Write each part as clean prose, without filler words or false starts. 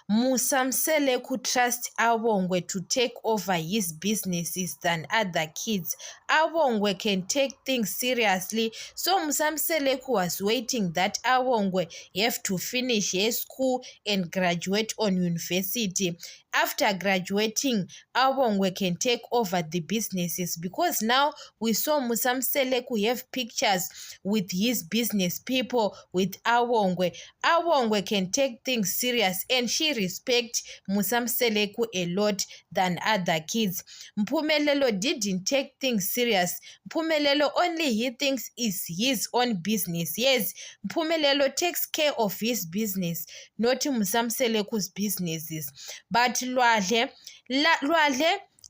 Musamsele could trust Awongwe to take over his businesses than other kids. Awongwe can take things seriously, so Musamseleku was waiting that Awongwe have to finish his school and graduate on university. After graduating, Awongwe can take over the businesses, because now we saw Musamseleku have pictures with his business people, with Awongwe. Awongwe can take things serious, and she respects Musamseleku a lot than other kids. Mpumelelo didn't take things serious. Mpumelelo only he thinks is his own business. Yes, Mpumelelo takes care of his business, not Musamseleku's businesses. But Lwandle,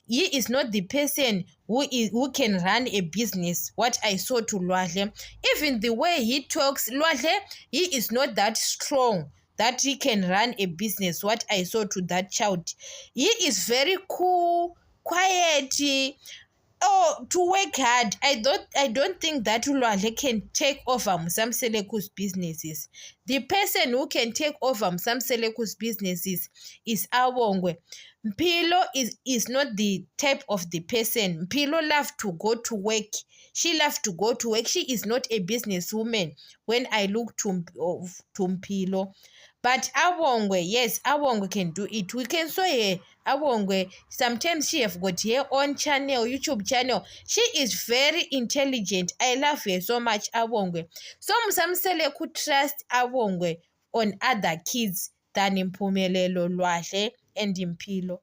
he is not the person who can run a business. What I saw to Lwandle, even the way he talks, Lwandle, he is not that strong that he can run a business. What I saw to that child, he is very cool, quiet. To work hard. I don't think that Lwandle can take over Musamseleku's businesses. The person who can take over Musamseleku's businesses is Awongwe. Mpilo is not the type of the person. Mpilo loves to go to work. She loves to go to work. She is not a businesswoman when I look to Mpilo. But Awongwe, yes, Awongwe can do it. We can saw her, Awongwe. Sometimes she have got her own channel, YouTube channel. She is very intelligent. I love her so much, Awongwe. So Musamsele could trust Awongwe on other kids than Mpumelelo, Lwandle, and Mpilo.